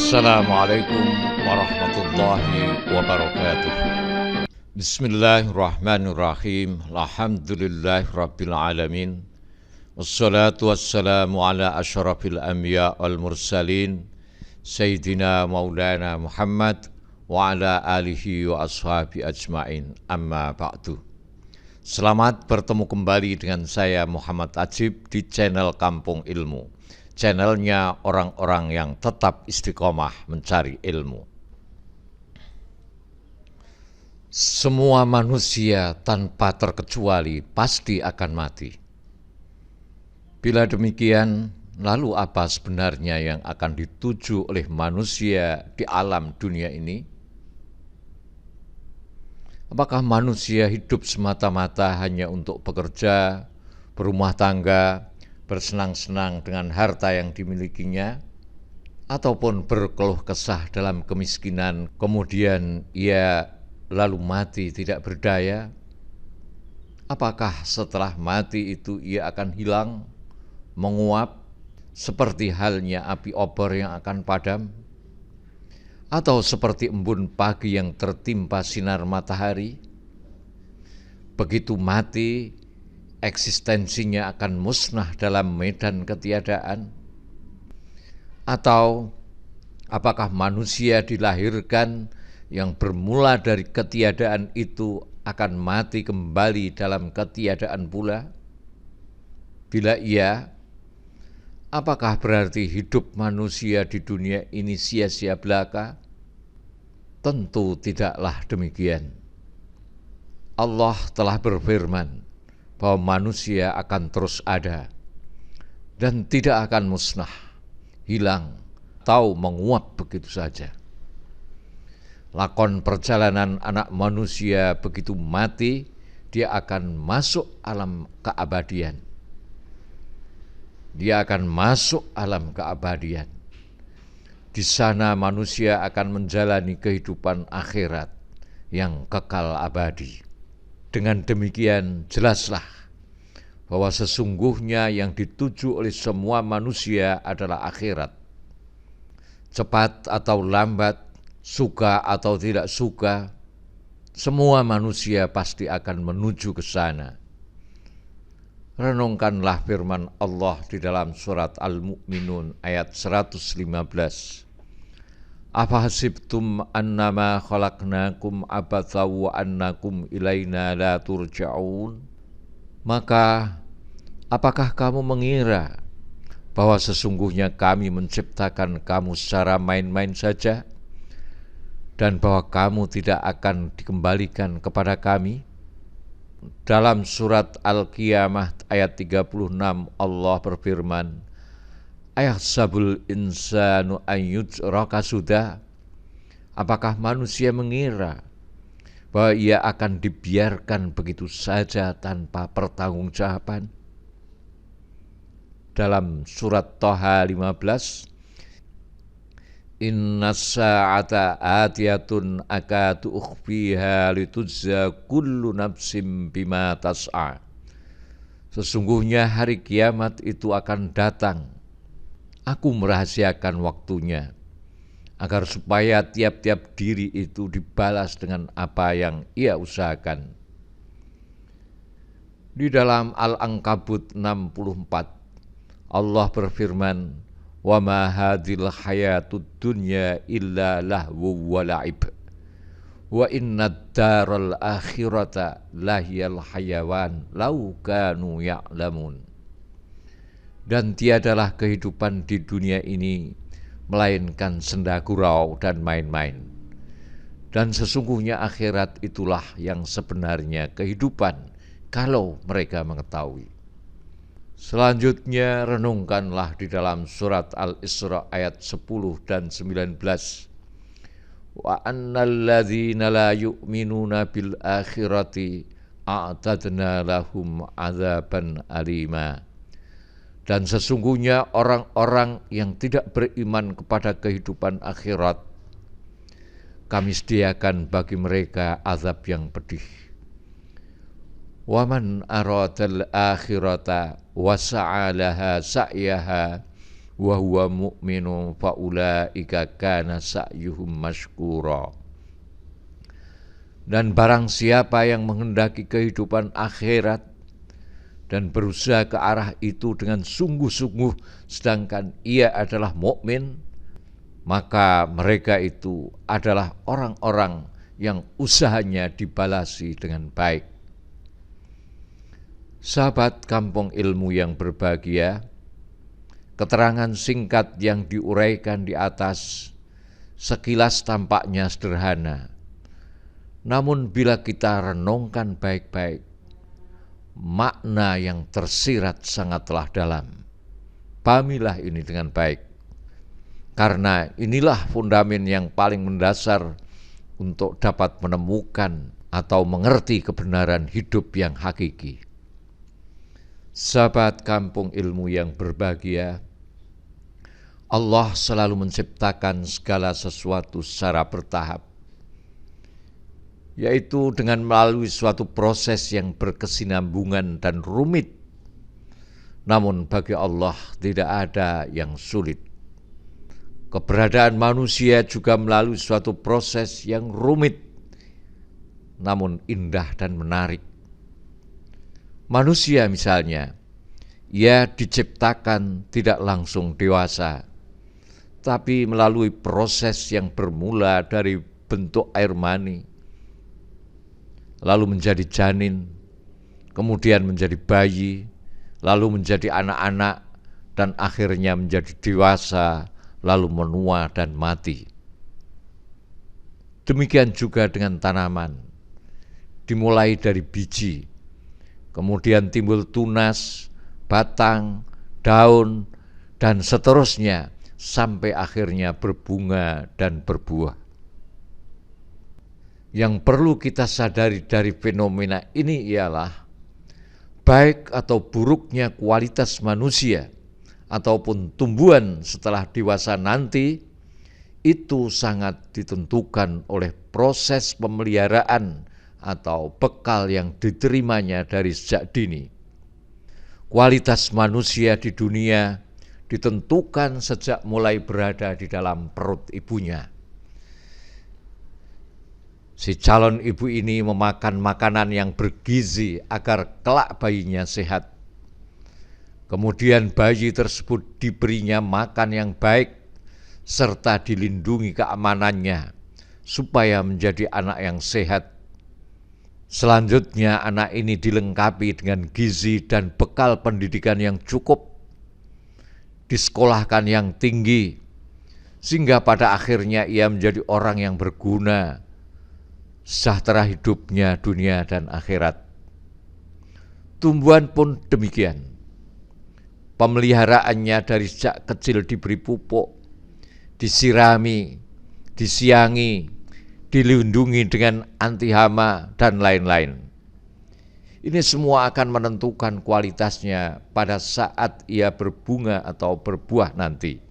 Assalamualaikum warahmatullahi wabarakatuh. Bismillahirrahmanirrahim. Alhamdulillahirabbil alamin. Wassalatu wassalamu ala asyrafil anbiya wal mursalin Sayyidina Maulana Muhammad wa ala alihi wa ashabi ajmain. Amma ba'du. Selamat bertemu kembali dengan saya Muhammad Ajib di channel Kampung Ilmu, channelnya orang-orang yang tetap istiqomah mencari ilmu. Semua manusia tanpa terkecuali pasti akan mati. Bila demikian, lalu apa sebenarnya yang akan dituju oleh manusia di alam dunia ini? Apakah manusia hidup semata-mata hanya untuk bekerja, berumah tangga, bersenang-senang dengan harta yang dimilikinya, ataupun berkeluh kesah dalam kemiskinan, kemudian ia lalu mati tidak berdaya? Apakah setelah mati itu ia akan hilang, menguap, seperti halnya api obor yang akan padam? Atau seperti embun pagi yang tertimpa sinar matahari? Begitu mati, eksistensinya akan musnah dalam medan ketiadaan? Atau apakah manusia dilahirkan yang bermula dari ketiadaan itu akan mati kembali dalam ketiadaan pula? Bila iya, apakah berarti hidup manusia di dunia ini sia-sia belaka? Tentu tidaklah demikian. Allah telah berfirman bahwa manusia akan terus ada dan tidak akan musnah, hilang, atau menguap begitu saja. Lakon perjalanan anak manusia begitu mati, dia akan masuk alam keabadian. Dia akan masuk alam keabadian. Di sana manusia akan menjalani kehidupan akhirat yang kekal abadi. Dengan demikian jelaslah bahwa sesungguhnya yang dituju oleh semua manusia adalah akhirat. Cepat atau lambat, suka atau tidak suka, semua manusia pasti akan menuju ke sana. Renungkanlah firman Allah di dalam surat Al-Mu'minun ayat 115. Afahasibtum annama khalaqnakum abatha wa annakum ilaina la turja'un? Maka apakah kamu mengira bahwa sesungguhnya kami menciptakan kamu secara main-main saja dan bahwa kamu tidak akan dikembalikan kepada kami? Dalam surat Al-Qiyamah ayat 36 Allah berfirman, Ayahsabul insanu an yujraka sudah? Apakah manusia mengira bahwa ia akan dibiarkan begitu saja tanpa pertanggungjawaban? Dalam surat Thaha 15, Inna sa'ata atiyatun akadu ukhfiha litujza kullu nafsim bima tas'a. Sesungguhnya hari kiamat itu akan datang. Aku merahasiakan waktunya, agar supaya tiap-tiap diri itu dibalas dengan apa yang ia usahakan. Di dalam Al-Ankabut 64, Allah berfirman, wa ma hadhil hayatud dunya illa lahwu wa la'ib wa innad daral akhirata lahiyal hayawan law kanu ya'lamun. Dan tiadalah kehidupan di dunia ini melainkan senda gurau dan main-main, dan sesungguhnya akhirat itulah yang sebenarnya kehidupan kalau mereka mengetahui. Selanjutnya renungkanlah di dalam surat Al-Isra ayat 10 dan 19. Wa annal ladzina la yu'minuna bil akhirati a'tadna lahum adzaban alima. Dan sesungguhnya orang-orang yang tidak beriman kepada kehidupan akhirat, kami sediakan bagi mereka azab yang pedih. Waman aradal akhirata wa sa'alaha sa'yaha wa huwa mu'minun fa ulaika kana sa'yuhum masykura. Dan barang siapa yang menghendaki kehidupan akhirat dan berusaha ke arah itu dengan sungguh-sungguh sedangkan ia adalah mukmin, maka mereka itu adalah orang-orang yang usahanya dibalasi dengan baik. Sahabat Kampung Ilmu yang berbahagia, keterangan singkat yang diuraikan di atas sekilas tampaknya sederhana. Namun bila kita renungkan baik-baik, makna yang tersirat sangatlah dalam. Pahamilah ini dengan baik, karena inilah fundament yang paling mendasar untuk dapat menemukan atau mengerti kebenaran hidup yang hakiki. Sahabat Kampung Ilmu yang berbahagia, Allah selalu menciptakan segala sesuatu secara bertahap, yaitu dengan melalui suatu proses yang berkesinambungan dan rumit. Namun bagi Allah tidak ada yang sulit. Keberadaan manusia juga melalui suatu proses yang rumit, namun indah dan menarik. Manusia misalnya, ia diciptakan tidak langsung dewasa, tapi melalui proses yang bermula dari bentuk air mani, lalu menjadi janin, kemudian menjadi bayi, lalu menjadi anak-anak, dan akhirnya menjadi dewasa, lalu menua dan mati. Demikian juga dengan tanaman, dimulai dari biji, kemudian timbul tunas, batang, daun, dan seterusnya, sampai akhirnya berbunga dan berbuah. Yang perlu kita sadari dari fenomena ini ialah baik atau buruknya kualitas manusia ataupun tumbuhan setelah dewasa nanti itu sangat ditentukan oleh proses pemeliharaan atau bekal yang diterimanya dari sejak dini. Kualitas manusia di dunia ditentukan sejak mulai berada di dalam perut ibunya. Si calon ibu ini memakan makanan yang bergizi agar kelak bayinya sehat. Kemudian bayi tersebut diberinya makan yang baik serta dilindungi keamanannya supaya menjadi anak yang sehat. Selanjutnya anak ini dilengkapi dengan gizi dan bekal pendidikan yang cukup, disekolahkan yang tinggi, sehingga pada akhirnya ia menjadi orang yang berguna, sejahtera hidupnya dunia dan akhirat. Tumbuhan pun demikian. Pemeliharaannya dari sejak kecil diberi pupuk, disirami, disiangi, dilindungi dengan anti hama, dan lain-lain. Ini semua akan menentukan kualitasnya pada saat ia berbunga atau berbuah nanti.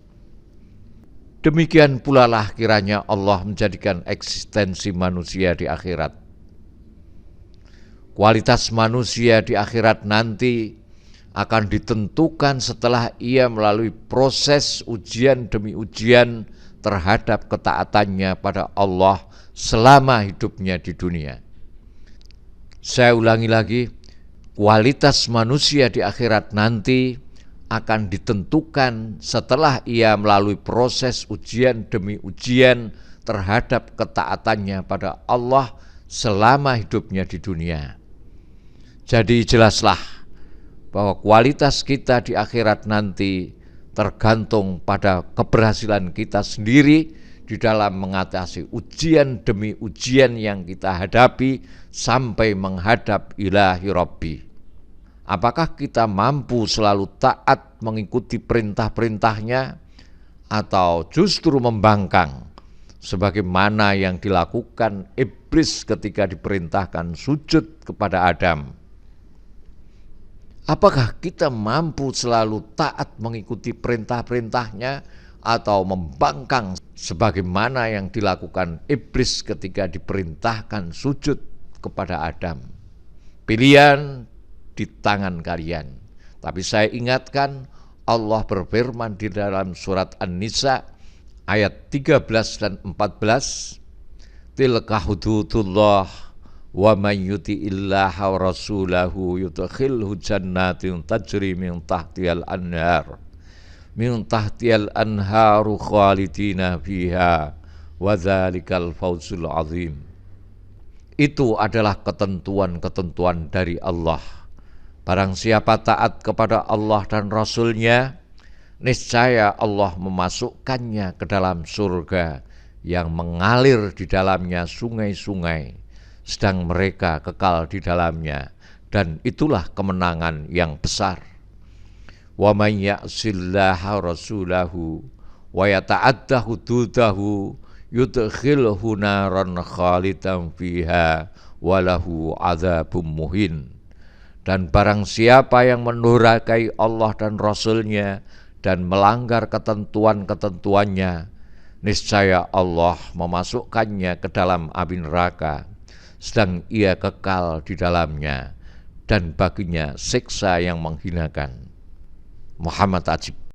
Demikian pula lah kiranya Allah menjadikan eksistensi manusia di akhirat. Kualitas manusia di akhirat nanti akan ditentukan setelah ia melalui proses ujian demi ujian terhadap ketaatannya pada Allah selama hidupnya di dunia. Saya ulangi lagi, kualitas manusia di akhirat nanti akan ditentukan setelah ia melalui proses ujian demi ujian terhadap ketaatannya pada Allah selama hidupnya di dunia. Jadi jelaslah bahwa kualitas kita di akhirat nanti tergantung pada keberhasilan kita sendiri di dalam mengatasi ujian demi ujian yang kita hadapi sampai menghadap ilahi Rabbi. Apakah kita mampu selalu taat mengikuti perintah-perintahnya atau justru membangkang sebagaimana yang dilakukan iblis ketika diperintahkan sujud kepada Adam? Apakah kita mampu selalu taat mengikuti perintah-perintahnya atau membangkang sebagaimana yang dilakukan iblis ketika diperintahkan sujud kepada Adam? Pilihan di tangan kalian. Tapi saya ingatkan, Allah berfirman di dalam surat An-Nisa ayat 13 dan 14, tilka hududullah wa man yuti'illaha wa rasulahu yudkhilhu jannatin tajri min tahtihal anharu khalidina fiha wa dzalikal fawzul azim. Itu adalah ketentuan-ketentuan dari Allah. Barang siapa taat kepada Allah dan Rasul-Nya, niscaya Allah memasukkannya ke dalam surga yang mengalir di dalamnya sungai-sungai, sedang mereka kekal di dalamnya, dan itulah kemenangan yang besar. Wa may ya'sillaha rasulahu wa yata'adda hududahu yudkhilhu naran khalidan fiha wa lahu adzabun muhin. Dan barang siapa yang mendurhakai Allah dan Rasul-Nya dan melanggar ketentuan-ketentuannya, niscaya Allah memasukkannya ke dalam api neraka, sedang ia kekal di dalamnya, dan baginya siksa yang menghinakan. Muhammad Ajib.